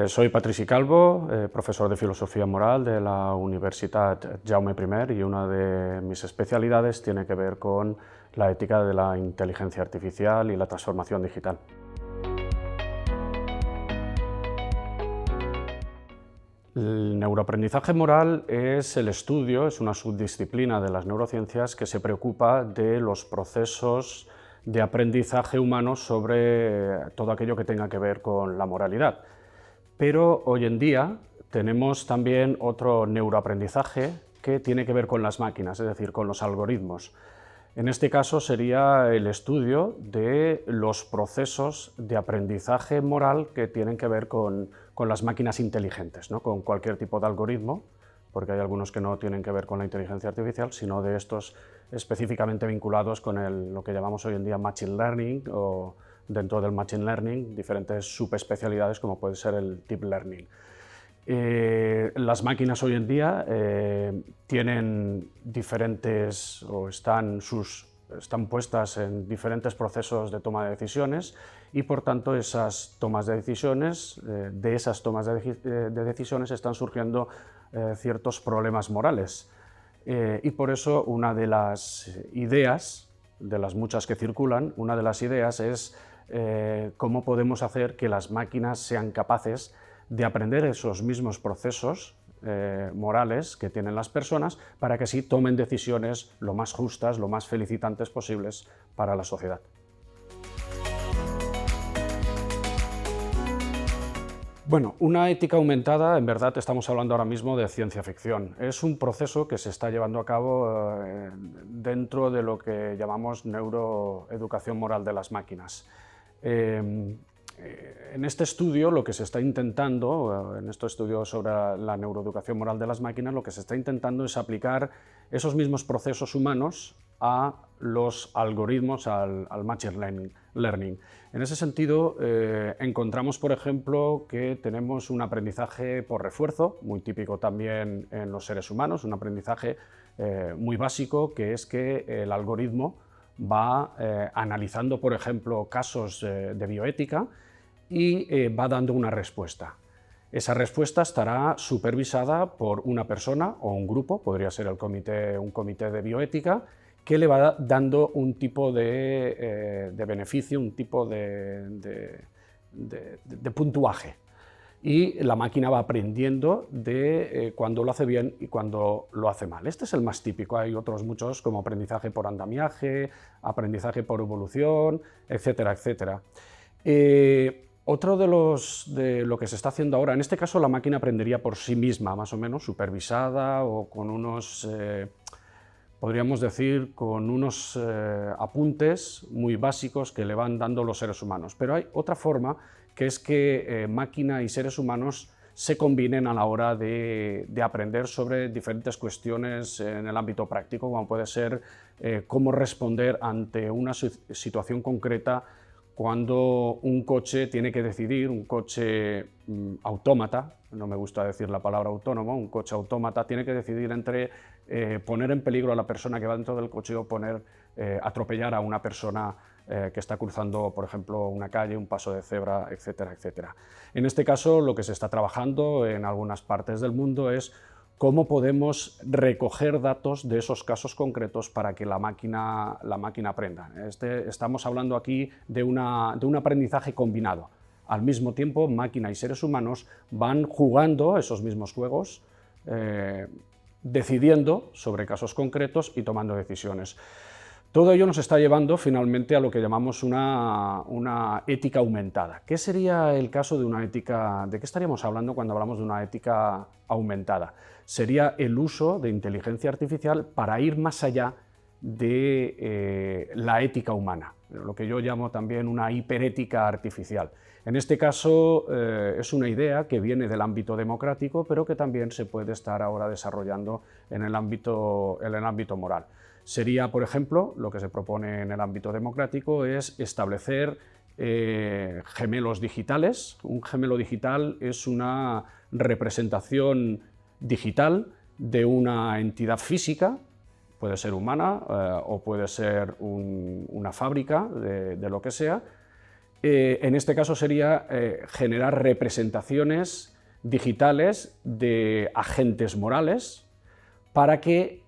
Soy Patrici Calvo, profesor de Filosofía Moral de la Universitat Jaume I, y una de mis especialidades tiene que ver con la ética de la inteligencia artificial y la transformación digital. El neuroaprendizaje moral es el estudio, es una subdisciplina de las neurociencias que se preocupa de los procesos de aprendizaje humano sobre todo aquello que tenga que ver con la moralidad. Pero hoy en día tenemos también otro neuroaprendizaje que tiene que ver con las máquinas, es decir, con los algoritmos. En este caso sería el estudio de los procesos de aprendizaje moral que tienen que ver con las máquinas inteligentes, ¿no? Con cualquier tipo de algoritmo, porque hay algunos que no tienen que ver con la inteligencia artificial, sino de estos específicamente vinculados con lo que llamamos hoy en día Machine Learning, o dentro del Machine Learning, diferentes subespecialidades como puede ser el Deep Learning. Las máquinas hoy en día tienen diferentes, o están puestas en diferentes procesos de toma de decisiones, y por tanto esas tomas de decisiones, de esas tomas de decisiones están surgiendo ciertos problemas morales. Y por eso una de las ideas, de las muchas que circulan, una de las ideas es cómo podemos hacer que las máquinas sean capaces de aprender esos mismos procesos morales que tienen las personas para que así tomen decisiones lo más justas, lo más felicitantes posibles para la sociedad. Bueno, una ética aumentada, en verdad estamos hablando ahora mismo de ciencia ficción. Es un proceso que se está llevando a cabo dentro de lo que llamamos neuroeducación moral de las máquinas. En este estudio lo que se está intentando, en este estudio sobre la neuroeducación moral de las máquinas, lo que se está intentando es aplicar esos mismos procesos humanos a los algoritmos, al Machine Learning. En ese sentido, encontramos, por ejemplo, que tenemos un aprendizaje por refuerzo, muy típico también en los seres humanos, un aprendizaje muy básico, que es que el algoritmo va analizando, por ejemplo, casos de bioética y va dando una respuesta. Esa respuesta estará supervisada por una persona o un grupo, podría ser un comité de bioética, que le va dando un tipo de beneficio, un tipo de puntuaje. Y la máquina va aprendiendo de cuando lo hace bien y cuando lo hace mal. Este es el más típico, hay otros muchos como aprendizaje por andamiaje, aprendizaje por evolución, etcétera, etcétera. Otro de lo que se está haciendo ahora, en este caso la máquina aprendería por sí misma, más o menos, supervisada o con unos, podríamos decir, con unos apuntes muy básicos que le van dando los seres humanos. Pero hay otra forma, que es que máquina y seres humanos se combinen a la hora de aprender sobre diferentes cuestiones en el ámbito práctico, como puede ser cómo responder ante una situación concreta cuando un coche tiene que decidir, un coche autómata, no me gusta decir la palabra autónomo, un coche autómata tiene que decidir entre poner en peligro a la persona que va dentro del coche o atropellar a una persona que está cruzando, por ejemplo, una calle, un paso de cebra, etcétera, etcétera. En este caso, lo que se está trabajando en algunas partes del mundo es cómo podemos recoger datos de esos casos concretos para que la máquina aprenda. Estamos hablando aquí de un aprendizaje combinado. Al mismo tiempo, máquina y seres humanos van jugando esos mismos juegos, decidiendo sobre casos concretos y tomando decisiones. Todo ello nos está llevando finalmente a lo que llamamos una ética aumentada. ¿Qué sería el caso de una ética? ¿De qué estaríamos hablando cuando hablamos de una ética aumentada? Sería el uso de inteligencia artificial para ir más allá de la ética humana, lo que yo llamo también una hiperética artificial. En este caso es una idea que viene del ámbito democrático, pero que también se puede estar ahora desarrollando en el ámbito moral. Sería, por ejemplo, lo que se propone en el ámbito democrático es establecer gemelos digitales. Un gemelo digital es una representación digital de una entidad física, puede ser humana o puede ser una fábrica de lo que sea, En este caso sería generar representaciones digitales de agentes morales para que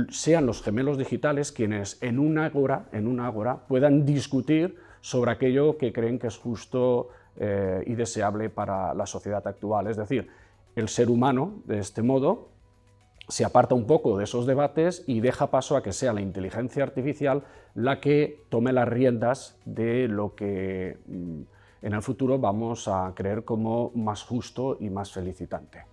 sean los gemelos digitales quienes en un ágora puedan discutir sobre aquello que creen que es justo y deseable para la sociedad actual. Es decir, el ser humano, de este modo, se aparta un poco de esos debates y deja paso a que sea la inteligencia artificial la que tome las riendas de lo que en el futuro vamos a creer como más justo y más felicitante.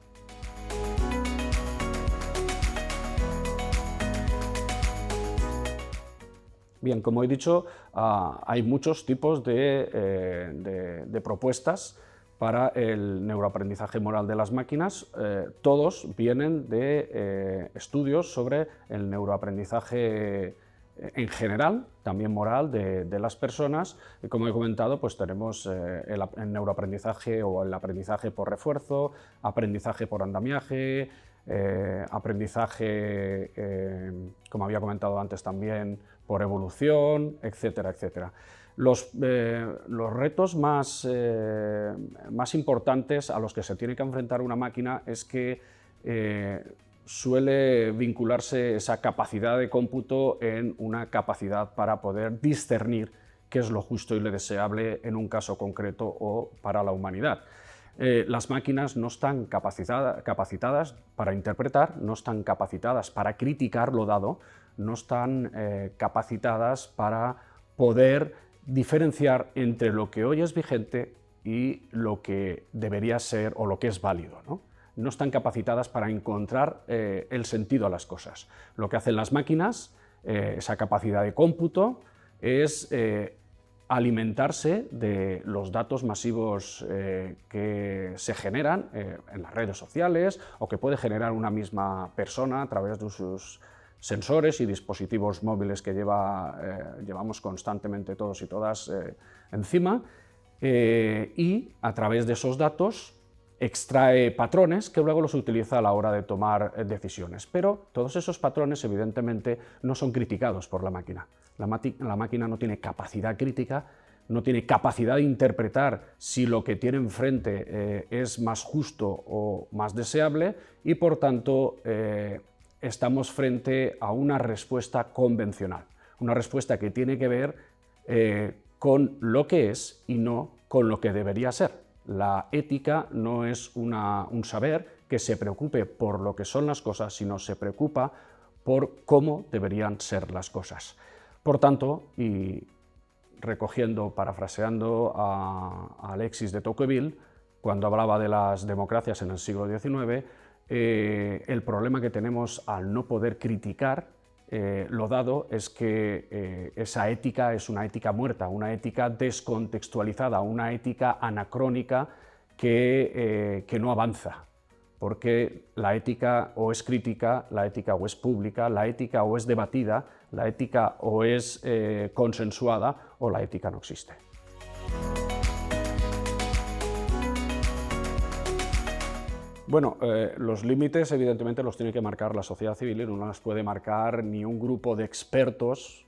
Bien, como he dicho, hay muchos tipos de propuestas para el neuroaprendizaje moral de las máquinas. Todos vienen de estudios sobre el neuroaprendizaje en general, también moral, de las personas. Y como he comentado, pues tenemos el neuroaprendizaje o el aprendizaje por refuerzo, aprendizaje por andamiaje, aprendizaje, como había comentado antes también, por evolución, etcétera, etcétera. Los retos más importantes a los que se tiene que enfrentar una máquina es que suele vincularse esa capacidad de cómputo en una capacidad para poder discernir qué es lo justo y lo deseable en un caso concreto o para la humanidad. Las máquinas no están capacitadas para interpretar, no están capacitadas para criticar lo dado, no están capacitadas para poder diferenciar entre lo que hoy es vigente y lo que debería ser o lo que es válido, ¿no? No están capacitadas para encontrar el sentido a las cosas. Lo que hacen las máquinas, esa capacidad de cómputo, es alimentarse de los datos masivos que se generan en las redes sociales o que puede generar una misma persona a través de sus sensores y dispositivos móviles que llevamos constantemente todos y todas encima, y a través de esos datos extrae patrones que luego los utiliza a la hora de tomar decisiones. Pero todos esos patrones, evidentemente, no son criticados por la máquina. La máquina no tiene capacidad crítica, no tiene capacidad de interpretar si lo que tiene enfrente es más justo o más deseable y, por tanto, estamos frente a una respuesta convencional, una respuesta que tiene que ver con lo que es y no con lo que debería ser. La ética no es un saber que se preocupe por lo que son las cosas, sino se preocupa por cómo deberían ser las cosas. Por tanto, y parafraseando a Alexis de Tocqueville, cuando hablaba de las democracias en el siglo XIX, el problema que tenemos al no poder criticar lo dado es que esa ética es una ética muerta, una ética descontextualizada, una ética anacrónica que no avanza, porque la ética o es crítica, la ética o es pública, la ética o es debatida, la ética o es consensuada o la ética no existe. Bueno, los límites evidentemente los tiene que marcar la sociedad civil y no las puede marcar ni un grupo de expertos,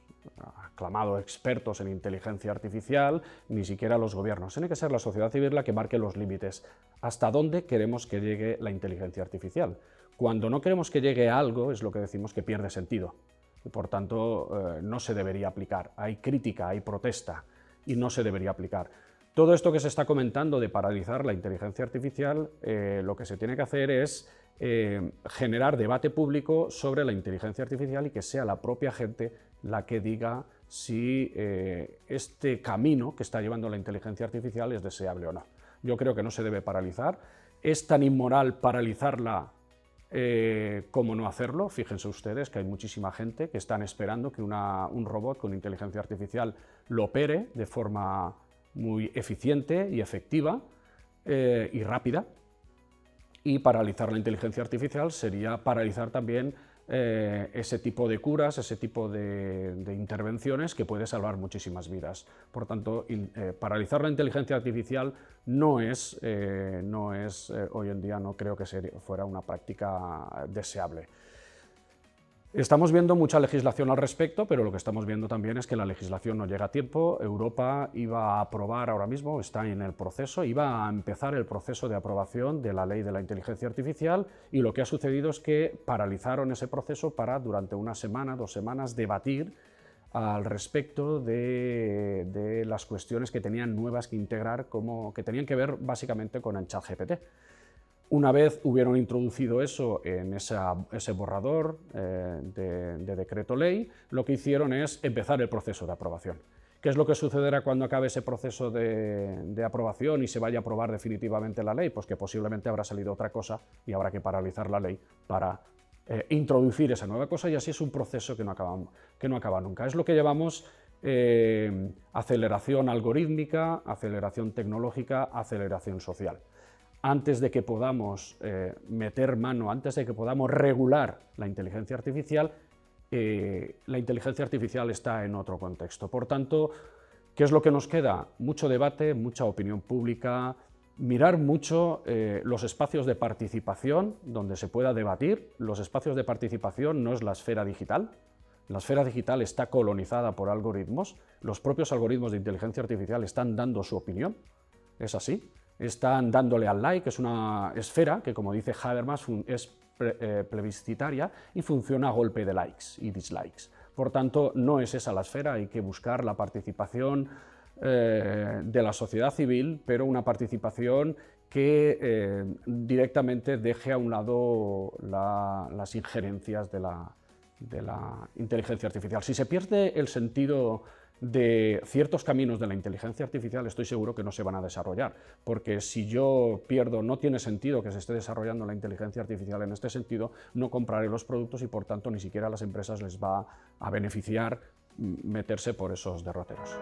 aclamado expertos en inteligencia artificial, ni siquiera los gobiernos. Tiene que ser la sociedad civil la que marque los límites. ¿Hasta dónde queremos que llegue la inteligencia artificial? Cuando no queremos que llegue a algo es lo que decimos que pierde sentido. Y por tanto, no se debería aplicar. Hay crítica, hay protesta y no se debería aplicar. Todo esto que se está comentando de paralizar la inteligencia artificial, lo que se tiene que hacer es generar debate público sobre la inteligencia artificial y que sea la propia gente la que diga si este camino que está llevando la inteligencia artificial es deseable o no. Yo creo que no se debe paralizar. Es tan inmoral paralizarla como no hacerlo. Fíjense ustedes que hay muchísima gente que están esperando que un robot con inteligencia artificial lo opere de forma muy eficiente y efectiva y rápida, y paralizar la inteligencia artificial sería paralizar también ese tipo de curas, ese tipo de intervenciones que puede salvar muchísimas vidas. Por tanto, paralizar la inteligencia artificial no es hoy en día no creo que fuera una práctica deseable. Estamos viendo mucha legislación al respecto, pero lo que estamos viendo también es que la legislación no llega a tiempo. Europa iba a aprobar ahora mismo, está en el proceso, iba a empezar el proceso de aprobación de la ley de la inteligencia artificial, y lo que ha sucedido es que paralizaron ese proceso para durante una semana, 2 semanas, debatir al respecto de las cuestiones que tenían nuevas que integrar, que tenían que ver básicamente con el ChatGPT. Una vez hubieron introducido eso en ese borrador de decreto ley, lo que hicieron es empezar el proceso de aprobación. ¿Qué es lo que sucederá cuando acabe ese proceso de aprobación y se vaya a aprobar definitivamente la ley? Pues que posiblemente habrá salido otra cosa y habrá que paralizar la ley para introducir esa nueva cosa, y así es un proceso que no acaba nunca. Es lo que llamamos aceleración algorítmica, aceleración tecnológica, aceleración social. Antes de que podamos meter mano, antes de que podamos regular la inteligencia artificial está en otro contexto. Por tanto, ¿qué es lo que nos queda? Mucho debate, mucha opinión pública, mirar mucho los espacios de participación donde se pueda debatir. Los espacios de participación no es la esfera digital. La esfera digital está colonizada por algoritmos. Los propios algoritmos de inteligencia artificial están dando su opinión. Es así. Están dándole al like, es una esfera que, como dice Habermas, es plebiscitaria y funciona a golpe de likes y dislikes. Por tanto, no es esa la esfera, hay que buscar la participación de la sociedad civil, pero una participación que directamente deje a un lado las injerencias de la inteligencia artificial. Si se pierde el sentido de ciertos caminos de la inteligencia artificial, estoy seguro que no se van a desarrollar, porque si yo pierdo, no tiene sentido que se esté desarrollando la inteligencia artificial en este sentido, no compraré los productos y por tanto ni siquiera a las empresas les va a beneficiar meterse por esos derroteros.